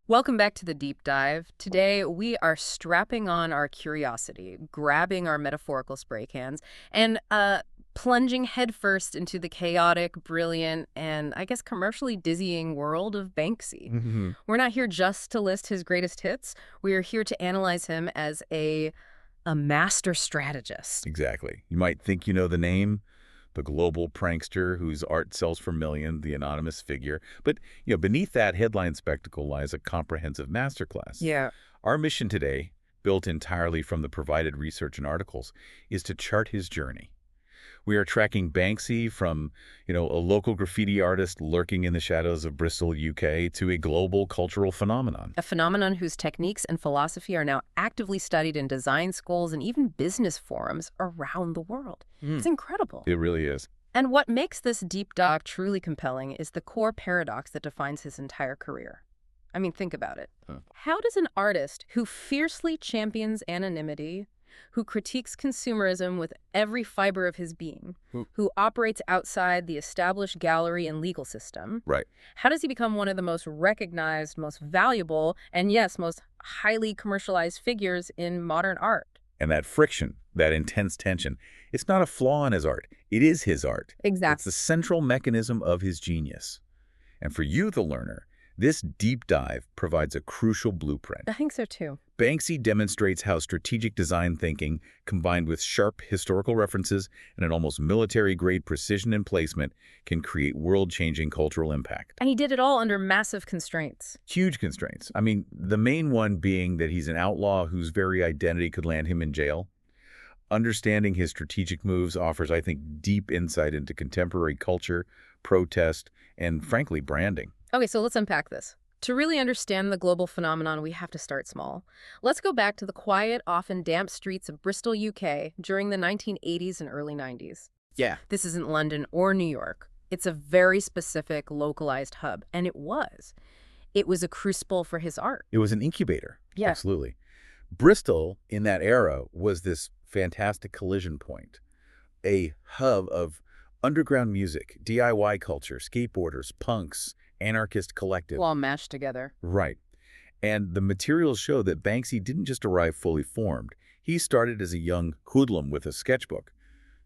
Welcome back to the deep dive. Today, we are strapping on our curiosity, grabbing our metaphorical spray cans, and plunging headfirst into the chaotic, brilliant, and I guess commercially dizzying world of Banksy. Hmm. We're not here just to list his greatest hits. We are here to analyze him as a master strategist. Exactly. You might think you know the name, the global prankster whose art sells for millions, the anonymous figure. But, beneath that headline spectacle lies a comprehensive masterclass. Yeah. Our mission today, built entirely from the provided research and articles, is to chart his journey. We are tracking Banksy from, a local graffiti artist lurking in the shadows of Bristol, UK, to a global cultural phenomenon. A phenomenon whose techniques and philosophy are now actively studied in design schools and even business forums around the world. It's incredible. It really is. And what makes this deep dive truly compelling is the core paradox that defines his entire career. I mean, think about it. How does an artist who fiercely champions anonymity, who critiques consumerism with every fiber of his being, who operates outside the established gallery and legal system, Right. how does he become one of the most recognized, most valuable, and yes, most highly commercialized figures in modern art? And that friction, that intense tension, it's not a flaw in his art. It is his art. It's Exactly. the central mechanism of his genius. And for you, the learner, this deep dive provides a crucial blueprint. I think so too. Banksy demonstrates how strategic design thinking, combined with sharp historical references and an almost military-grade precision in placement, can create world-changing cultural impact. And he did it all under massive constraints. Huge constraints. I mean, the main one being that he's an outlaw whose very identity could land him in jail. Understanding his strategic moves offers, I think, deep insight into contemporary culture, protest, and, frankly, branding. Okay, so let's unpack this. To really understand the global phenomenon, we have to start small. Let's go back to the quiet, often damp streets of Bristol, UK during the 1980s and early 90s. Yeah. This isn't London or New York. It's a very specific, localized hub, and it was. It was a crucible for his art. It was an incubator. Yeah. Absolutely. Bristol, in that era, was this fantastic collision point, a hub of underground music, DIY culture, skateboarders, punks, anarchist collective. All mashed together. Right. And the materials show that Banksy didn't just arrive fully formed. He started as a young hoodlum with a sketchbook,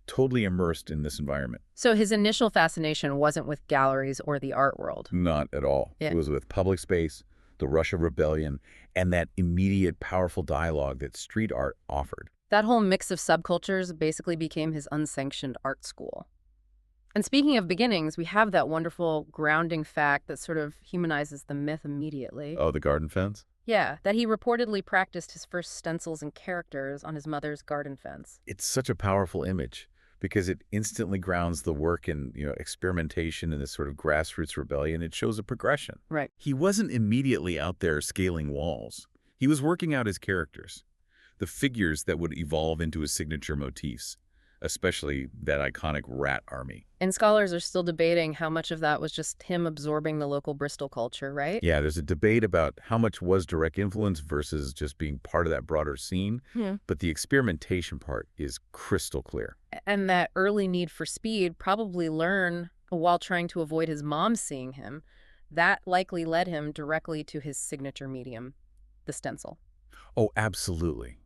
totally immersed in this environment. So his initial fascination wasn't with galleries or the art world. Not at all. Yeah. It was with public space, the rush of rebellion, and that immediate, powerful dialogue that street art offered. That whole mix of subcultures basically became his unsanctioned art school. And speaking of beginnings, we have that wonderful grounding fact that sort of humanizes the myth immediately. Oh, the garden fence? Yeah, that he reportedly practiced his first stencils and characters on his mother's garden fence. It's such a powerful image because it instantly grounds the work in, experimentation and this sort of grassroots rebellion. It shows a progression. Right. He wasn't immediately out there scaling walls. He was working out his characters, the figures that would evolve into his signature motifs, especially that iconic rat army. And scholars are still debating how much of that was just him absorbing the local Bristol culture, right? Yeah, there's a debate about how much was direct influence versus just being part of that broader scene, but the experimentation part is crystal clear. And that early need for speed, probably learn while trying to avoid his mom seeing him, that likely led him directly to his signature medium, the stencil. Oh, absolutely.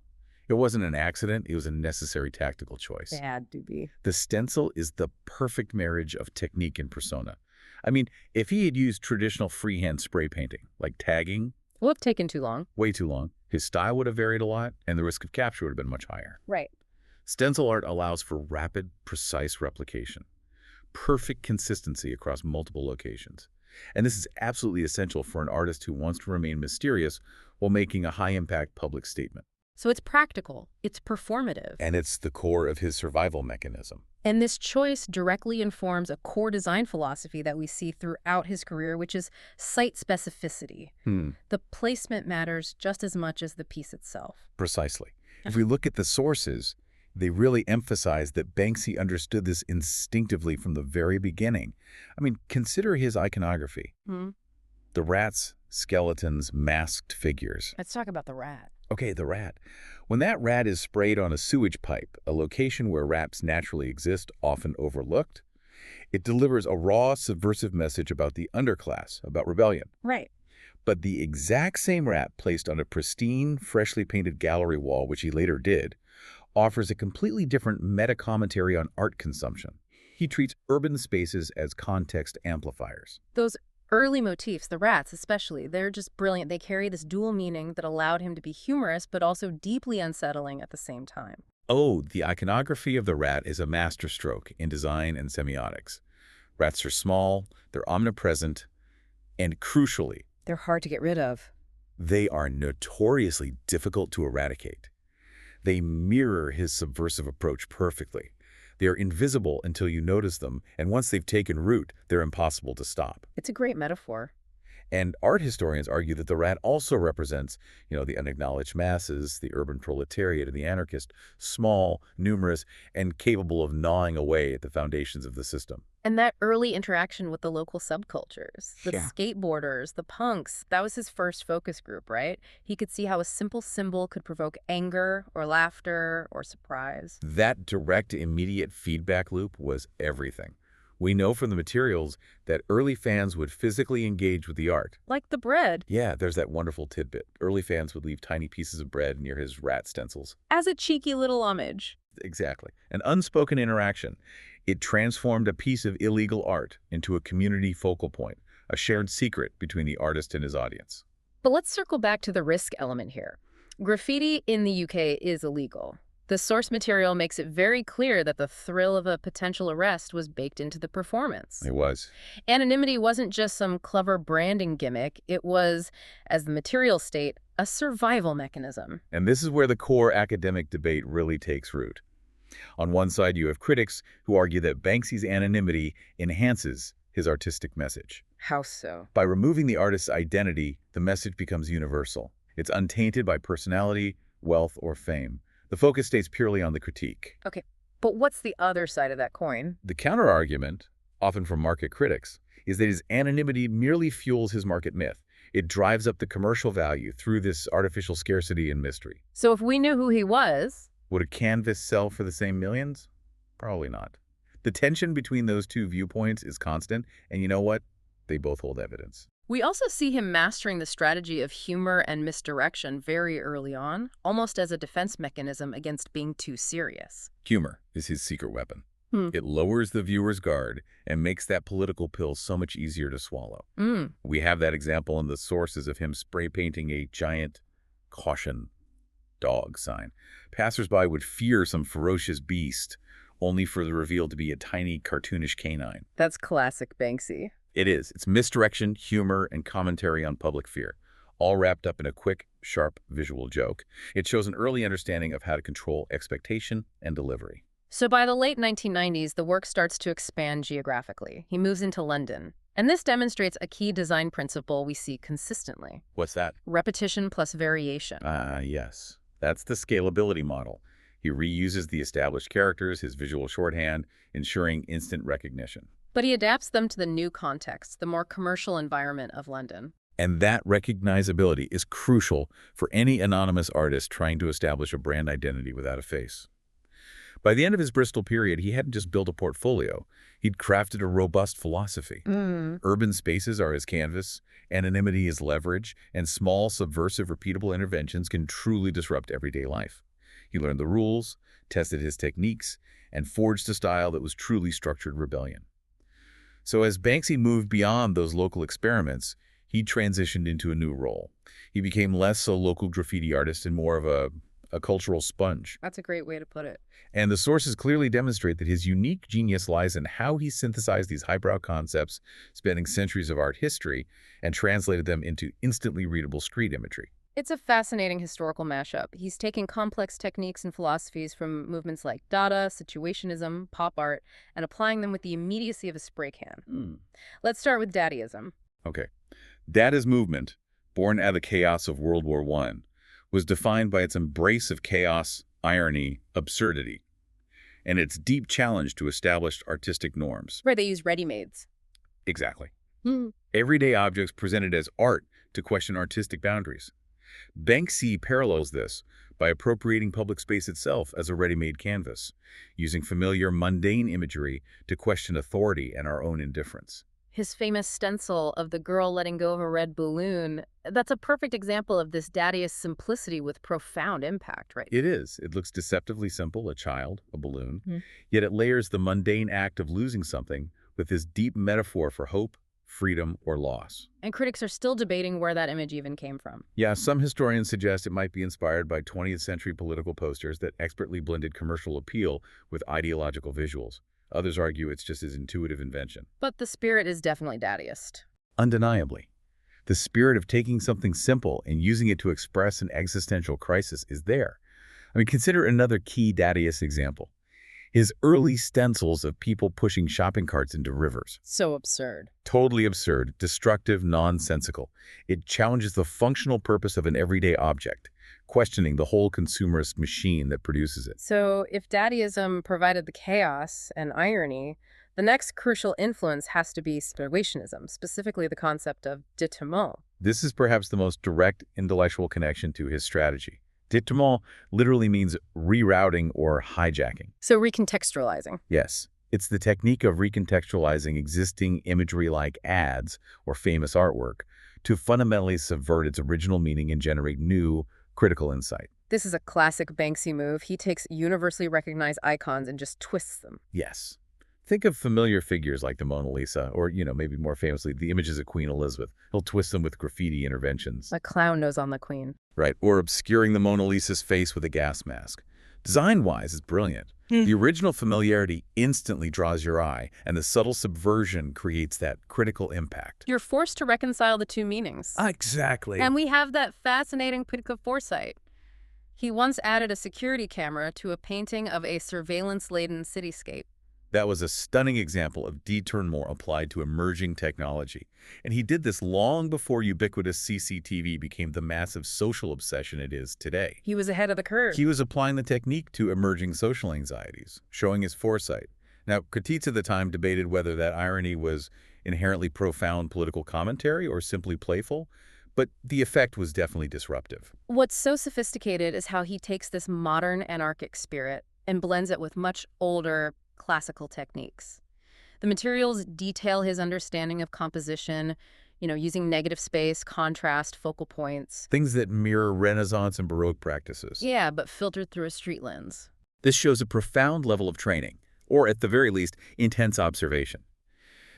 It wasn't an accident. It was a necessary tactical choice. It had to be. The stencil is the perfect marriage of technique and persona. I mean, if he had used traditional freehand spray painting, like tagging, It would have taken too long. way too long, his style would have varied a lot, and the risk of capture would have been much higher. Right. Stencil art allows for rapid, precise replication, perfect consistency across multiple locations. And this is absolutely essential for an artist who wants to remain mysterious while making a high-impact public statement. So it's practical, it's performative. And it's the core of his survival mechanism. And this choice directly informs a core design philosophy that we see throughout his career, which is site-specificity. The placement matters just as much as the piece itself. Precisely. If we look at the sources, they really emphasize that Banksy understood this instinctively from the very beginning. I mean, consider his iconography. The rats, skeletons, masked figures. Let's talk about the rat. Okay, the rat. When that rat is sprayed on a sewage pipe, a location where rats naturally exist, often overlooked, it delivers a raw, subversive message about the underclass, about rebellion. Right. But the exact same rat placed on a pristine, freshly painted gallery wall, which he later did, offers a completely different meta-commentary on art consumption. He treats urban spaces as context amplifiers. Those early motifs, the rats especially, they're just brilliant. They carry this dual meaning that allowed him to be humorous but also deeply unsettling at the same time. Oh, the iconography of the rat is a masterstroke in design and semiotics. Rats are small, they're omnipresent, and crucially, They're hard to get rid of. they are notoriously difficult to eradicate. They mirror his subversive approach perfectly. They are invisible until you notice them, and once they've taken root, they're impossible to stop. It's a great metaphor. And art historians argue that the rat also represents, the unacknowledged masses, the urban proletariat, and the anarchist, small, numerous, and capable of gnawing away at the foundations of the system. And that early interaction with the local subcultures, the Yeah. skateboarders, the punks, that was his first focus group, right? He could see how a simple symbol could provoke anger or laughter or surprise. That direct, immediate feedback loop was everything. We know from the materials that early fans would physically engage with the art. Like the bread. Yeah, there's that wonderful tidbit. Early fans would leave tiny pieces of bread near his rat stencils. As a cheeky little homage. Exactly. An unspoken interaction. It transformed a piece of illegal art into a community focal point, a shared secret between the artist and his audience. But let's circle back to the risk element here. Graffiti in the UK is illegal. The source material makes it very clear that the thrill of a potential arrest was baked into the performance. It was. Anonymity wasn't just some clever branding gimmick. It was, as the materials state, a survival mechanism. And this is where the core academic debate really takes root. On one side, you have critics who argue that Banksy's anonymity enhances his artistic message. How so? By removing the artist's identity, the message becomes universal. It's untainted by personality, wealth, or fame. The focus stays purely on the critique. Okay, but what's the other side of that coin? The counterargument, often from market critics, is that his anonymity merely fuels his market myth. It drives up the commercial value through this artificial scarcity and mystery. So if we knew who he was... Would a canvas sell for the same millions? Probably not. The tension between those two viewpoints is constant, and you know what? They both hold evidence. We also see him mastering the strategy of humor and misdirection very early on, almost as a defense mechanism against being too serious. Humor is his secret weapon. It lowers the viewer's guard and makes that political pill so much easier to swallow. We have that example in the sources of him spray painting a giant caution dog sign. Passersby would fear some ferocious beast, only for the reveal to be a tiny cartoonish canine. That's classic Banksy. It is. It's misdirection, humor, and commentary on public fear, all wrapped up in a quick, sharp visual joke. It shows an early understanding of how to control expectation and delivery. So by the late 1990s, the work starts to expand geographically. He moves into London. And this demonstrates a key design principle we see consistently. What's that? Repetition plus variation. Yes. That's the scalability model. He reuses the established characters, his visual shorthand, ensuring instant recognition. But he adapts them to the new context, the more commercial environment of London. And that recognizability is crucial for any anonymous artist trying to establish a brand identity without a face. By the end of his Bristol period, he hadn't just built a portfolio. He'd crafted a robust philosophy. Urban spaces are his canvas, anonymity is leverage, and small, subversive, repeatable interventions can truly disrupt everyday life. He learned the rules, tested his techniques, and forged a style that was truly structured rebellion. So as Banksy moved beyond those local experiments, he transitioned into a new role. He became less a local graffiti artist and more of a cultural sponge. That's a great way to put it. And the sources clearly demonstrate that his unique genius lies in how he synthesized these highbrow concepts, spanning centuries of art history, and translated them into instantly readable street imagery. It's a fascinating historical mashup. He's taking complex techniques and philosophies from movements like Dada, Situationism, pop art, and applying them with the immediacy of a spray can. Let's start with Dadaism. Okay. Dada's movement, born out of the chaos of World War I, was defined by its embrace of chaos, irony, absurdity, and its deep challenge to established artistic norms. Right, they use ready-mades. Exactly. Everyday objects presented as art to question artistic boundaries. Banksy parallels this by appropriating public space itself as a ready-made canvas, using familiar, mundane imagery to question authority and our own indifference. His famous stencil of the girl letting go of a red balloon, that's a perfect example of this Dadaist simplicity with profound impact, right? It is. It looks deceptively simple, a child, a balloon, yet it layers the mundane act of losing something with this deep metaphor for hope, freedom, or loss. And critics are still debating where that image even came from. Yeah, some historians suggest it might be inspired by 20th century political posters that expertly blended commercial appeal with ideological visuals. Others argue it's just his intuitive invention. But the spirit is definitely Dadaist. Undeniably, the spirit of taking something simple and using it to express an existential crisis is there. I mean, consider another key Dadaist example. His early stencils of people pushing shopping carts into rivers. So absurd. Totally absurd, destructive, nonsensical. It challenges the functional purpose of an everyday object, questioning the whole consumerist machine that produces it. So if Dadaism provided the chaos and irony, the next crucial influence has to be Situationism, specifically the concept of détournement. This is perhaps the most direct intellectual connection to his strategy. Détournement literally means rerouting or hijacking. So recontextualizing. Yes, it's the technique of recontextualizing existing imagery like ads or famous artwork to fundamentally subvert its original meaning and generate new, critical insight. This is a classic Banksy move. He takes universally recognized icons and just twists them. Yes. Think of familiar figures like the Mona Lisa, or, maybe more famously, the images of Queen Elizabeth. He'll twist them with graffiti interventions. A clown nose on the queen. Right, or obscuring the Mona Lisa's face with a gas mask. Design-wise, it's brilliant. The original familiarity instantly draws your eye, and the subtle subversion creates that critical impact. You're forced to reconcile the two meanings. Exactly. And we have that fascinating pick of foresight. He once added a security camera to a painting of a surveillance-laden cityscape. That was a stunning example of détournement applied to emerging technology. And he did this long before ubiquitous CCTV became the massive social obsession it is today. He was ahead of the curve. He was applying the technique to emerging social anxieties, showing his foresight. Now, critiques at the time debated whether that irony was inherently profound political commentary or simply playful, but the effect was definitely disruptive. What's so sophisticated is how he takes this modern anarchic spirit and blends it with much older, classical techniques. The materials detail his understanding of composition, using negative space, contrast, focal points. Things that mirror Renaissance and Baroque practices. Yeah, but filtered through a street lens. This shows a profound level of training, or at the very least, intense observation.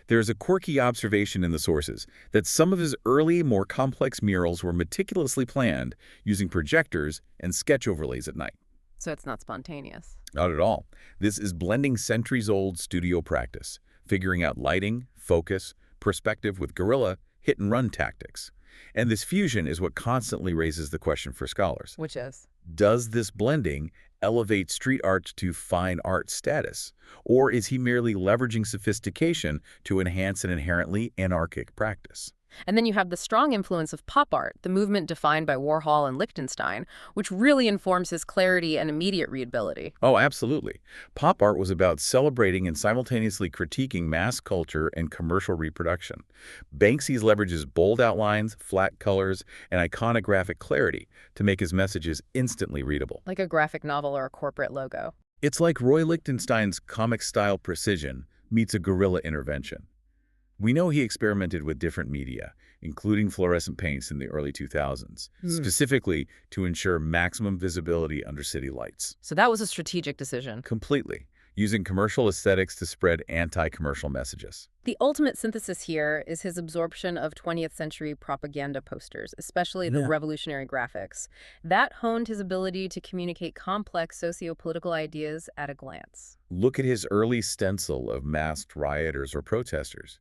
There is a quirky observation in the sources that some of his early, more complex murals were meticulously planned using projectors and sketch overlays at night. So it's not spontaneous. Not at all. This is blending centuries-old studio practice, figuring out lighting, focus, perspective with guerrilla, hit-and-run tactics. And this fusion is what constantly raises the question for scholars. Which is? Does this blending elevate street art to fine art status? Or is he merely leveraging sophistication to enhance an inherently anarchic practice? And then you have the strong influence of pop art, the movement defined by Warhol and Lichtenstein, which really informs his clarity and immediate readability. Oh, absolutely. Pop art was about celebrating and simultaneously critiquing mass culture and commercial reproduction. Banksy's leverages bold outlines, flat colors, and iconographic clarity to make his messages instantly readable. Like a graphic novel or a corporate logo. It's like Roy Lichtenstein's comic-style precision meets a guerrilla intervention. We know he experimented with different media, including fluorescent paints in the early 2000s, specifically to ensure maximum visibility under city lights. So that was a strategic decision. Completely, using commercial aesthetics to spread anti-commercial messages. The ultimate synthesis here is his absorption of 20th century propaganda posters, especially the revolutionary graphics. That honed his ability to communicate complex socio-political ideas at a glance. Look at his early stencil of masked rioters or protesters.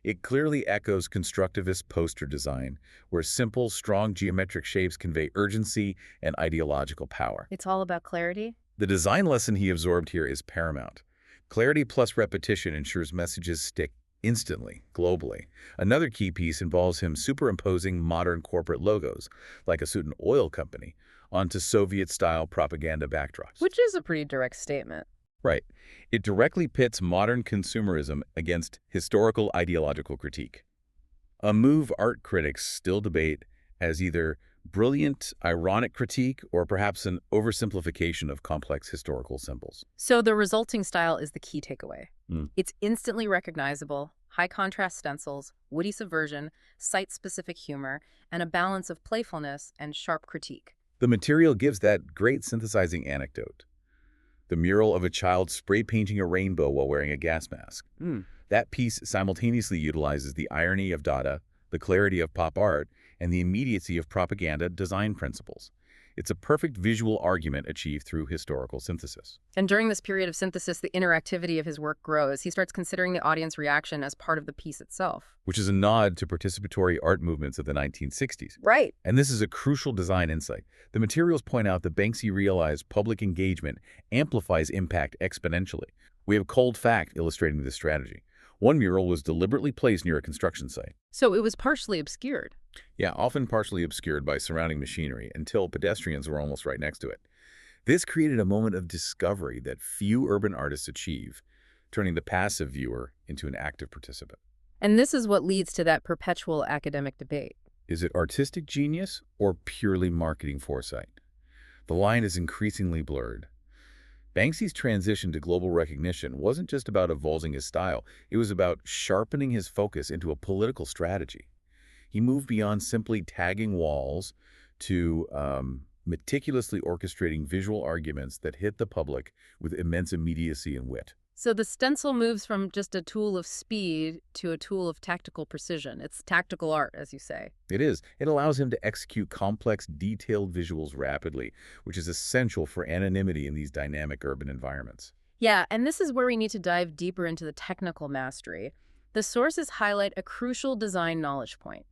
It clearly echoes constructivist poster design, where simple, strong geometric shapes convey urgency and ideological power. It's all about clarity? The design lesson he absorbed here is paramount. Clarity plus repetition ensures messages stick instantly, globally. Another key piece involves him superimposing modern corporate logos, like a certain oil company, onto Soviet-style propaganda backdrops. Which is a pretty direct statement. Right. It directly pits modern consumerism against historical ideological critique. A move art critics still debate as either brilliant, ironic critique or perhaps an oversimplification of complex historical symbols. So the resulting style is the key takeaway. It's instantly recognizable, high-contrast stencils, witty subversion, site-specific humor, and a balance of playfulness and sharp critique. The material gives that great synthesizing anecdote. The mural of a child spray painting a rainbow while wearing a gas mask. That piece simultaneously utilizes the irony of Dada, the clarity of pop art, and the immediacy of propaganda design principles. It's a perfect visual argument achieved through historical synthesis. And during this period of synthesis, the interactivity of his work grows. He starts considering the audience reaction as part of the piece itself. Which is a nod to participatory art movements of the 1960s. Right. And this is a crucial design insight. The materials point out that Banksy realized public engagement amplifies impact exponentially. We have cold fact illustrating this strategy. One mural was deliberately placed near a construction site. So it was partially obscured. Yeah, often partially obscured by surrounding machinery until pedestrians were almost right next to it. This created a moment of discovery that few urban artists achieve, turning the passive viewer into an active participant. And this is what leads to that perpetual academic debate. Is it artistic genius or purely marketing foresight? The line is increasingly blurred. Banksy's transition to global recognition wasn't just about evolving his style, it was about sharpening his focus into a political strategy. He moved beyond simply tagging walls to meticulously orchestrating visual arguments that hit the public with immense immediacy and wit. So the stencil moves from just a tool of speed to a tool of tactical precision. It's tactical art, as you say. It is. It allows him to execute complex, detailed visuals rapidly, which is essential for anonymity in these dynamic urban environments. Yeah, and this is where we need to dive deeper into the technical mastery. The sources highlight a crucial design knowledge point.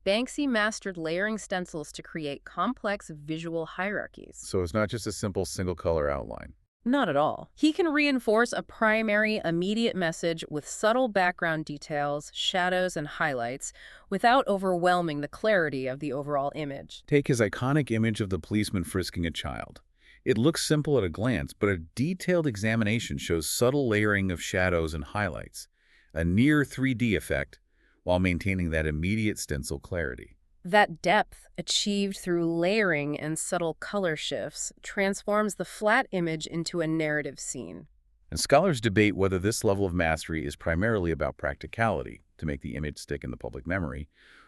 Banksy mastered layering stencils to create complex visual hierarchies. So it's not just a simple single-color outline. Not at all. He can reinforce a primary, immediate message with subtle background details, shadows, and highlights without overwhelming the clarity of the overall image. Take his iconic image of the policeman frisking a child. It looks simple at a glance, but a detailed examination shows subtle layering of shadows and highlights, a near 3D effect, while maintaining that immediate stencil clarity. That depth, achieved through layering and subtle color shifts, transforms the flat image into a narrative scene. And scholars debate whether this level of mastery is primarily about practicality, to make the image stick in the public memory,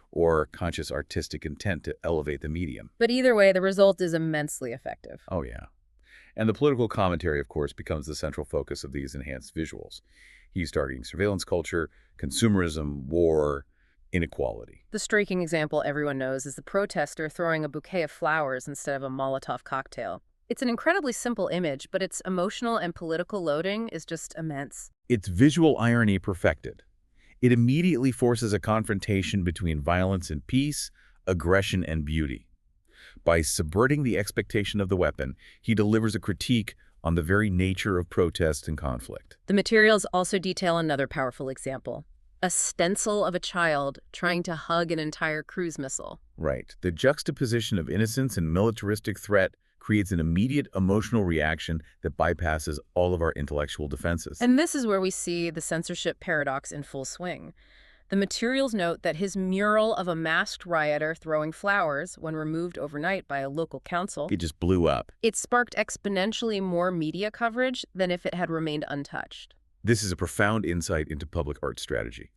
or conscious artistic intent to elevate the medium. But either way, the result is immensely effective. Oh, yeah. And the political commentary, of course, becomes the central focus of these enhanced visuals. He's targeting surveillance culture, consumerism, war, inequality. The striking example everyone knows is the protester throwing a bouquet of flowers instead of a Molotov cocktail. It's an incredibly simple image, but its emotional and political loading is just immense. It's visual irony perfected. It immediately forces a confrontation between violence and peace, aggression and beauty. By subverting the expectation of the weapon, he delivers a critique on the very nature of protest and conflict. The materials also detail another powerful example. A stencil of a child trying to hug an entire cruise missile. Right. The juxtaposition of innocence and militaristic threat creates an immediate emotional reaction that bypasses all of our intellectual defenses. And this is where we see the censorship paradox in full swing. The materials note that his mural of a masked rioter throwing flowers, when removed overnight by a local council, it just blew up. It sparked exponentially more media coverage than if it had remained untouched. This is a profound insight into public art strategy.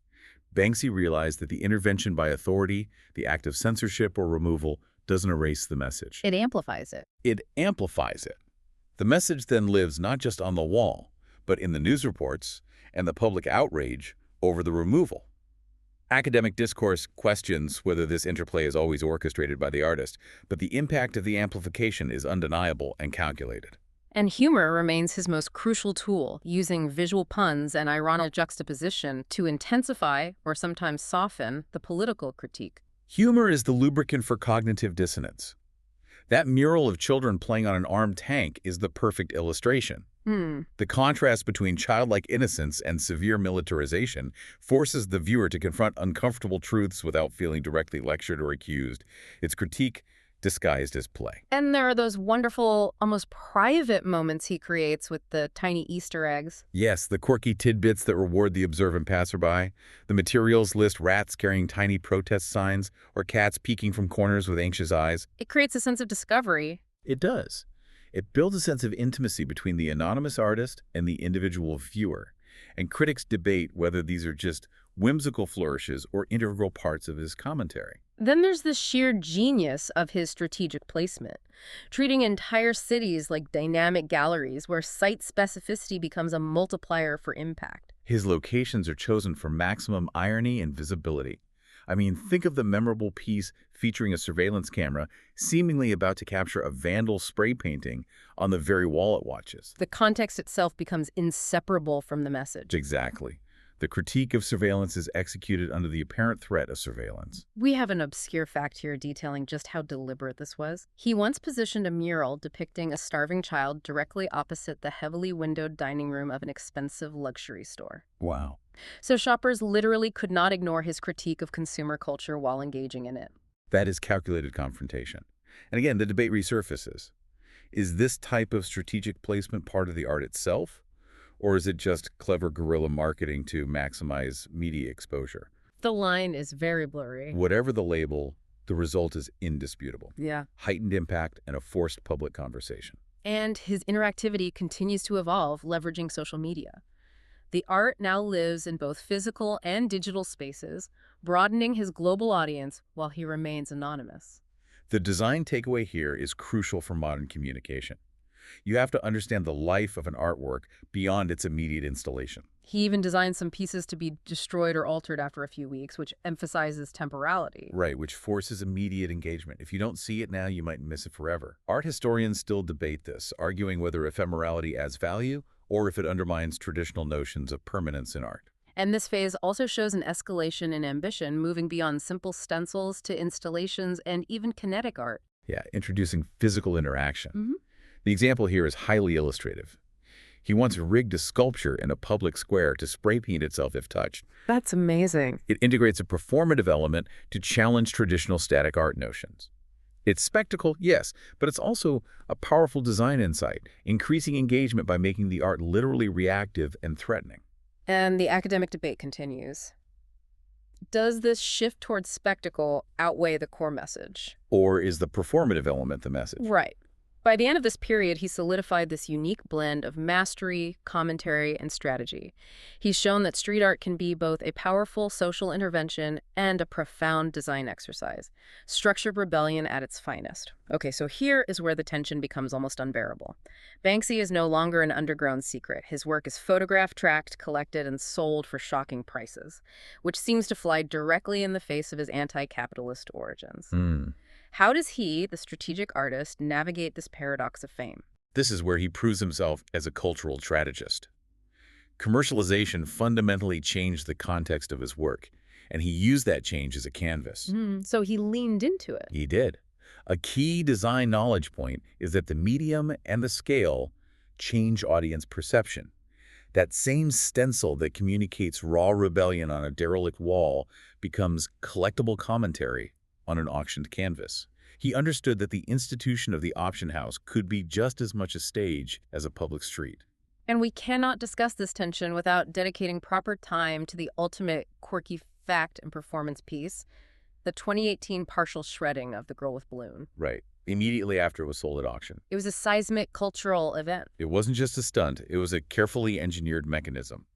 Banksy realized that the intervention by authority, the act of censorship or removal, doesn't erase the message. It amplifies it. It amplifies it. The message then lives not just on the wall, but in the news reports and the public outrage over the removal. Academic discourse questions whether this interplay is always orchestrated by the artist, but the impact of the amplification is undeniable and calculated. And humor remains his most crucial tool, using visual puns and ironic juxtaposition to intensify, or sometimes soften, the political critique. Humor is the lubricant for cognitive dissonance. That mural of children playing on an armed tank is the perfect illustration. The contrast between childlike innocence and severe militarization forces the viewer to confront uncomfortable truths without feeling directly lectured or accused. It's critique disguised as play. And there are those wonderful, almost private moments he creates with the tiny Easter eggs. Yes, the quirky tidbits that reward the observant passerby. The materials list rats carrying tiny protest signs or cats peeking from corners with anxious eyes. It creates a sense of discovery. It does. It builds a sense of intimacy between the anonymous artist and the individual viewer. And critics debate whether these are just whimsical flourishes, or integral parts of his commentary. Then there's the sheer genius of his strategic placement, treating entire cities like dynamic galleries where site specificity becomes a multiplier for impact. His locations are chosen for maximum irony and visibility. I mean, think of the memorable piece featuring a surveillance camera seemingly about to capture a vandal spray painting on the very wall it watches. The context itself becomes inseparable from the message. Exactly. The critique of surveillance is executed under the apparent threat of surveillance. We have an obscure fact here detailing just how deliberate this was. He once positioned a mural depicting a starving child directly opposite the heavily windowed dining room of an expensive luxury store. Wow. So shoppers literally could not ignore his critique of consumer culture while engaging in it. That is calculated confrontation. And again, the debate resurfaces. Is this type of strategic placement part of the art itself? Or is it just clever guerrilla marketing to maximize media exposure? The line is very blurry. Whatever the label, the result is indisputable. Yeah. Heightened impact and a forced public conversation. And his interactivity continues to evolve, leveraging social media. The art now lives in both physical and digital spaces, broadening his global audience while he remains anonymous. The design takeaway here is crucial for modern communication. You have to understand the life of an artwork beyond its immediate installation. He even designed some pieces to be destroyed or altered after a few weeks, which emphasizes temporality. Right, which forces immediate engagement. If you don't see it now, you might miss it forever. Art historians still debate this, arguing whether ephemerality adds value or if it undermines traditional notions of permanence in art. And this phase also shows an escalation in ambition, moving beyond simple stencils to installations and even kinetic art. Yeah, introducing physical interaction. The example here is highly illustrative. He once rigged a sculpture in a public square to spray paint itself if touched. That's amazing. It integrates a performative element to challenge traditional static art notions. It's spectacle, yes, but it's also a powerful design insight, increasing engagement by making the art literally reactive and threatening. And the academic debate continues. Does this shift towards spectacle outweigh the core message? Or is the performative element the message? Right. By the end of this period, he solidified this unique blend of mastery, commentary, and strategy. He's shown that street art can be both a powerful social intervention and a profound design exercise. Structured rebellion at its finest. Okay, so here is where the tension becomes almost unbearable. Banksy is no longer an underground secret. His work is photographed, tracked, collected, and sold for shocking prices, which seems to fly directly in the face of his anti-capitalist origins. How does he, the strategic artist, navigate this paradox of fame? This is where he proves himself as a cultural strategist. Commercialization fundamentally changed the context of his work, and he used that change as a canvas. So he leaned into it. He did. A key design knowledge point is that the medium and the scale change audience perception. That same stencil that communicates raw rebellion on a derelict wall becomes collectible commentary on an auctioned canvas. He understood that the institution of the auction house could be just as much a stage as a public street. And we cannot discuss this tension without dedicating proper time to the ultimate quirky fact and performance piece, the 2018 partial shredding of The Girl with Balloon. Right. Immediately after it was sold at auction. It was a seismic cultural event. It wasn't just a stunt, it was a carefully engineered mechanism.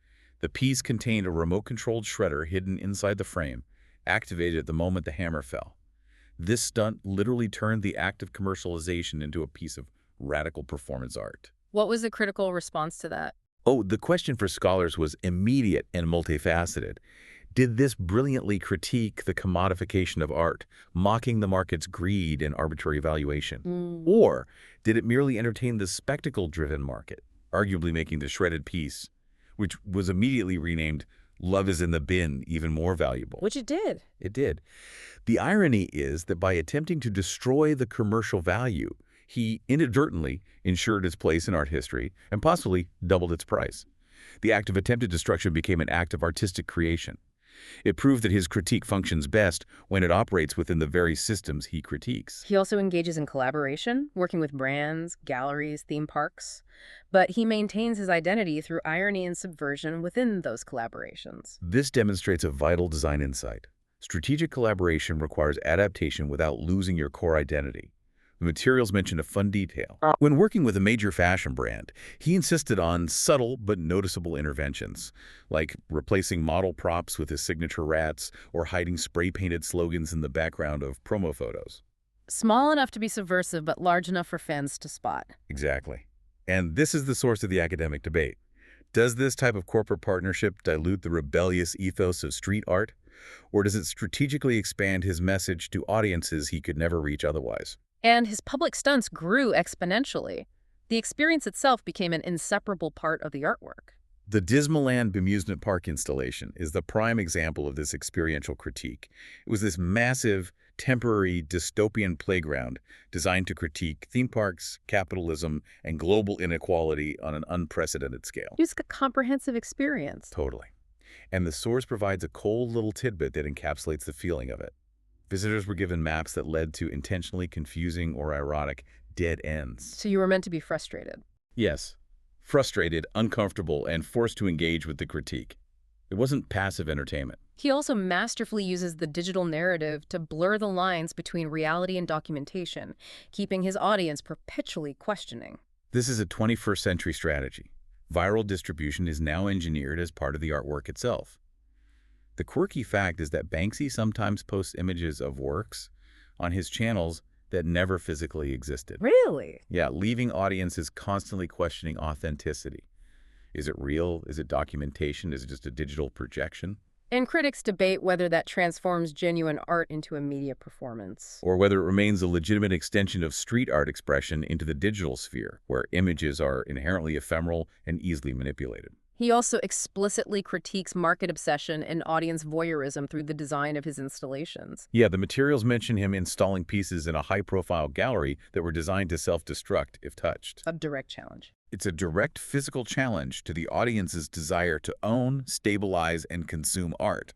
The piece contained a remote-controlled shredder hidden inside the frame, activated at the moment the hammer fell. This stunt literally turned the act of commercialization into a piece of radical performance art. What was the critical response to that? Oh, the question for scholars was immediate and multifaceted. Did this brilliantly critique the commodification of art, mocking the market's greed and arbitrary valuation? Or did it merely entertain the spectacle-driven market, arguably making the shredded piece, which was immediately renamed Love is in the Bin, even more valuable? Which it did. It did. The irony is that by attempting to destroy the commercial value, he inadvertently ensured its place in art history and possibly doubled its price. The act of attempted destruction became an act of artistic creation. It proved that his critique functions best when it operates within the very systems he critiques. He also engages in collaboration, working with brands, galleries, theme parks. But he maintains his identity through irony and subversion within those collaborations. This demonstrates a vital design insight. Strategic collaboration requires adaptation without losing your core identity. The materials mention a fun detail. When working with a major fashion brand, he insisted on subtle but noticeable interventions, like replacing model props with his signature rats or hiding spray-painted slogans in the background of promo photos. Small enough to be subversive, but large enough for fans to spot. Exactly. And this is the source of the academic debate. Does this type of corporate partnership dilute the rebellious ethos of street art? Or does it strategically expand his message to audiences he could never reach otherwise? And his public stunts grew exponentially. The experience itself became an inseparable part of the artwork. The Dismaland Bemusement Park installation is the prime example of this experiential critique. It was this massive, temporary, dystopian playground designed to critique theme parks, capitalism, and global inequality on an unprecedented scale. It's a comprehensive experience. Totally. And the source provides a cold little tidbit that encapsulates the feeling of it. Visitors were given maps that led to intentionally confusing or ironic dead ends. So you were meant to be frustrated. Yes. Frustrated, uncomfortable, and forced to engage with the critique. It wasn't passive entertainment. He also masterfully uses the digital narrative to blur the lines between reality and documentation, keeping his audience perpetually questioning. This is a 21st century strategy. Viral distribution is now engineered as part of the artwork itself. The quirky fact is that Banksy sometimes posts images of works on his channels that never physically existed. Really? Yeah, leaving audiences constantly questioning authenticity. Is it real? Is it documentation? Is it just a digital projection? And critics debate whether that transforms genuine art into a media performance. Or whether it remains a legitimate extension of street art expression into the digital sphere, where images are inherently ephemeral and easily manipulated. He also explicitly critiques market obsession and audience voyeurism through the design of his installations. Yeah, the materials mention him installing pieces in a high-profile gallery that were designed to self-destruct if touched. A direct challenge. It's a direct physical challenge to the audience's desire to own, stabilize, and consume art.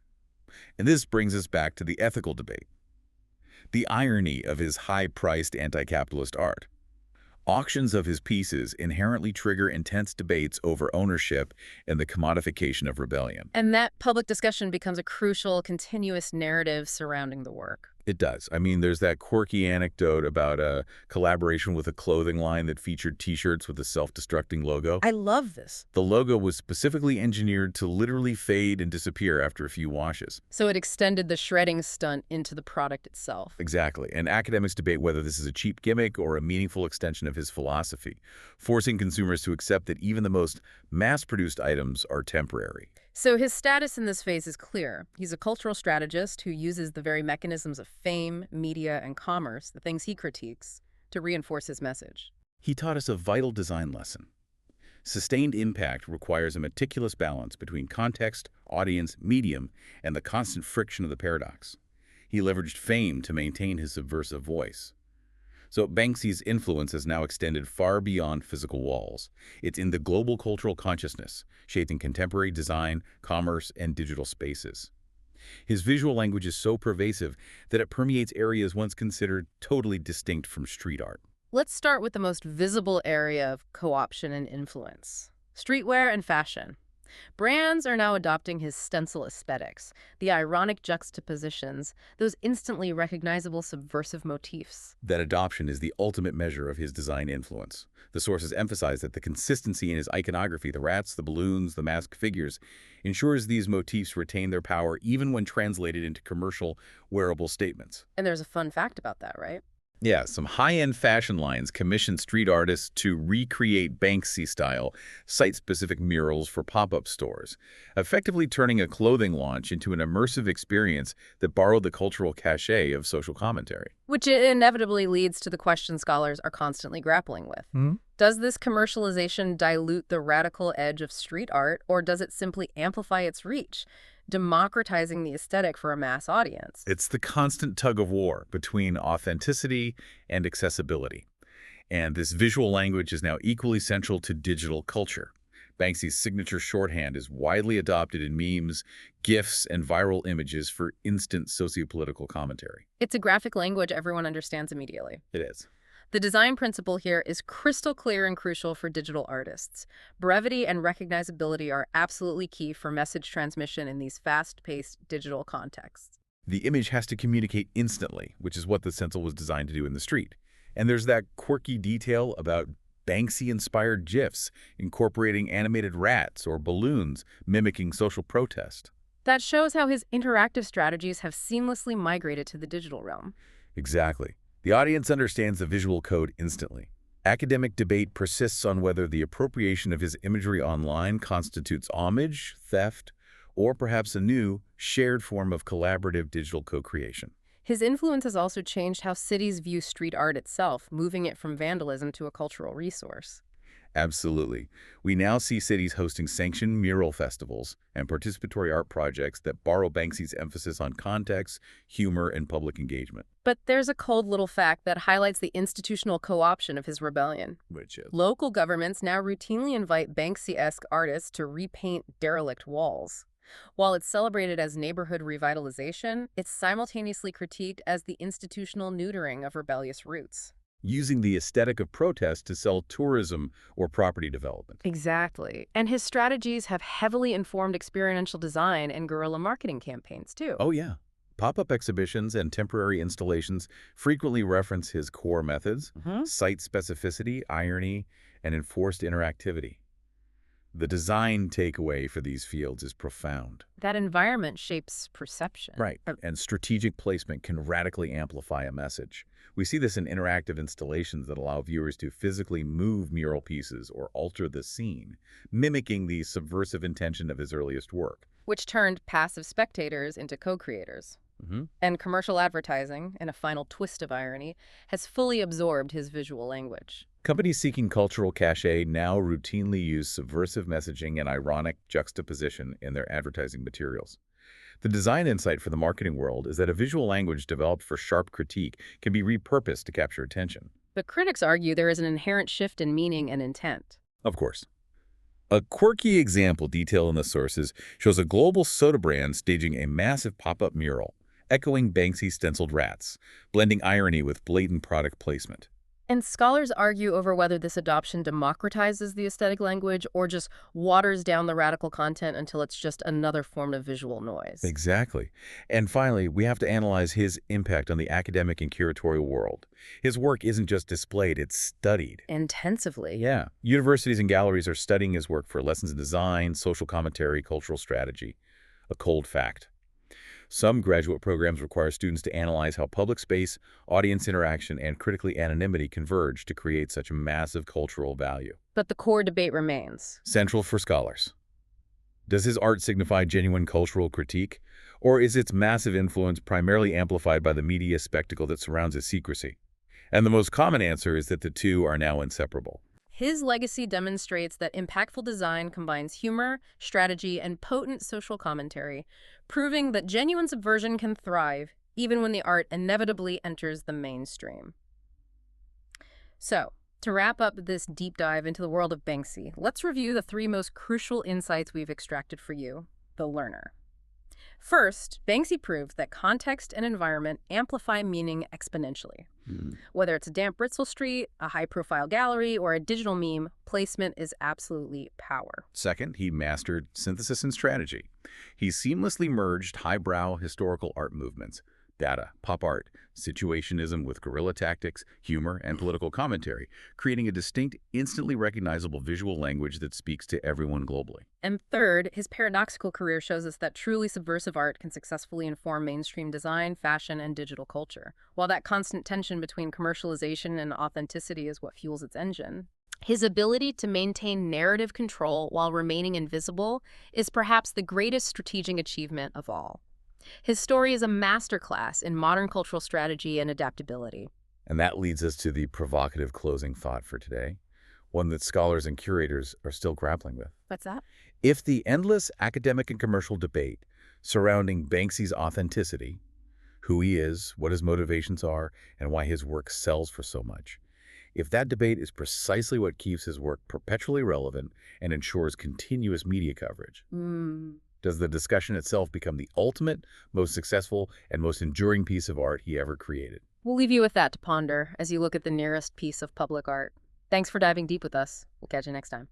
And this brings us back to the ethical debate. The irony of his high-priced anti-capitalist art. Auctions of his pieces inherently trigger intense debates over ownership and the commodification of rebellion. And that public discussion becomes a crucial, continuous narrative surrounding the work. It does. I mean, there's that quirky anecdote about a collaboration with a clothing line that featured T-shirts with a self-destructing logo. I love this. The logo was specifically engineered to literally fade and disappear after a few washes. So it extended the shredding stunt into the product itself. Exactly. And academics debate whether this is a cheap gimmick or a meaningful extension of his philosophy, forcing consumers to accept that even the most mass-produced items are temporary. So his status in this phase is clear. He's a cultural strategist who uses the very mechanisms of fame, media, and commerce, the things he critiques, to reinforce his message. He taught us a vital design lesson. Sustained impact requires a meticulous balance between context, audience, medium, and the constant friction of the paradox. He leveraged fame to maintain his subversive voice. So Banksy's influence has now extended far beyond physical walls. It's in the global cultural consciousness, shaping contemporary design, commerce, and digital spaces. His visual language is so pervasive that it permeates areas once considered totally distinct from street art. Let's start with the most visible area of co-option and influence: streetwear and fashion. Brands are now adopting his stencil aesthetics, the ironic juxtapositions, those instantly recognizable subversive motifs. That adoption is the ultimate measure of his design influence. The sources emphasize that the consistency in his iconography, the rats, the balloons, the masked figures, ensures these motifs retain their power even when translated into commercial, wearable statements. And there's a fun fact about that, right? Yeah, some high-end fashion lines commissioned street artists to recreate Banksy-style, site-specific murals for pop-up stores, effectively turning a clothing launch into an immersive experience that borrowed the cultural cachet of social commentary. Which inevitably leads to the question scholars are constantly grappling with. Does this commercialization dilute the radical edge of street art, or does it simply amplify its reach, democratizing the aesthetic for a mass audience? It's the constant tug-of-war between authenticity and accessibility. And this visual language is now equally central to digital culture. Banksy's signature shorthand is widely adopted in memes, GIFs, and viral images for instant sociopolitical commentary. It's a graphic language everyone understands immediately. It is. The design principle here is crystal clear and crucial for digital artists. Brevity and recognizability are absolutely key for message transmission in these fast-paced digital contexts. The image has to communicate instantly, which is what the stencil was designed to do in the street. And there's that quirky detail about Banksy-inspired GIFs, incorporating animated rats or balloons, mimicking social protest. That shows how his interactive strategies have seamlessly migrated to the digital realm. Exactly. The audience understands the visual code instantly. Academic debate persists on whether the appropriation of his imagery online constitutes homage, theft, or perhaps a new, shared form of collaborative digital co-creation. His influence has also changed how cities view street art itself, moving it from vandalism to a cultural resource. Absolutely. We now see cities hosting sanctioned mural festivals and participatory art projects that borrow Banksy's emphasis on context, humor, and public engagement. But there's a cold little fact that highlights the institutional co-option of his rebellion. Which is? Local governments now routinely invite Banksy-esque artists to repaint derelict walls. While it's celebrated as neighborhood revitalization, it's simultaneously critiqued as the institutional neutering of rebellious roots. Using the aesthetic of protest to sell tourism or property development. Exactly. And his strategies have heavily informed experiential design and guerrilla marketing campaigns, too. Oh, yeah. Pop-up exhibitions and temporary installations frequently reference his core methods, site specificity, irony, and enforced interactivity. The design takeaway for these fields is profound. That environment shapes perception. Right, and strategic placement can radically amplify a message. We see this in interactive installations that allow viewers to physically move mural pieces or alter the scene, mimicking the subversive intention of his earliest work. Which turned passive spectators into co-creators. And commercial advertising, in a final twist of irony, has fully absorbed his visual language. Companies seeking cultural cachet now routinely use subversive messaging and ironic juxtaposition in their advertising materials. The design insight for the marketing world is that a visual language developed for sharp critique can be repurposed to capture attention. But critics argue there is an inherent shift in meaning and intent. Of course. A quirky example detailed in the sources shows a global soda brand staging a massive pop-up mural, echoing Banksy's stenciled rats, blending irony with blatant product placement. And scholars argue over whether this adoption democratizes the aesthetic language or just waters down the radical content until it's just another form of visual noise. Exactly. And finally, we have to analyze his impact on the academic and curatorial world. His work isn't just displayed, it's studied. Intensively. Yeah. Universities and galleries are studying his work for lessons in design, social commentary, cultural strategy. A cold fact. Some graduate programs require students to analyze how public space, audience interaction, and critically anonymity converge to create such massive cultural value. But the core debate remains. Central for scholars. Does his art signify genuine cultural critique, or is its massive influence primarily amplified by the media spectacle that surrounds his secrecy? And the most common answer is that the two are now inseparable. His legacy demonstrates that impactful design combines humor, strategy, and potent social commentary, proving that genuine subversion can thrive even when the art inevitably enters the mainstream. So, to wrap up this deep dive into the world of Banksy, let's review the 3 most crucial insights we've extracted for you, the learner. First, Banksy proved that context and environment amplify meaning exponentially. Whether it's a damp Bristol street, a high-profile gallery, or a digital meme, placement is absolutely power. Second, he mastered synthesis and strategy. He seamlessly merged highbrow historical art movements, Dada, pop art, situationism with guerrilla tactics, humor, and political commentary, creating a distinct, instantly recognizable visual language that speaks to everyone globally. And third, his paradoxical career shows us that truly subversive art can successfully inform mainstream design, fashion, and digital culture. While that constant tension between commercialization and authenticity is what fuels its engine, his ability to maintain narrative control while remaining invisible is perhaps the greatest strategic achievement of all. His story is a masterclass in modern cultural strategy and adaptability. And that leads us to the provocative closing thought for today, one that scholars and curators are still grappling with. What's that? If the endless academic and commercial debate surrounding Banksy's authenticity, who he is, what his motivations are, and why his work sells for so much, if that debate is precisely what keeps his work perpetually relevant and ensures continuous media coverage, does the discussion itself become the ultimate, most successful, and most enduring piece of art he ever created? We'll leave you with that to ponder as you look at the nearest piece of public art. Thanks for diving deep with us. We'll catch you next time.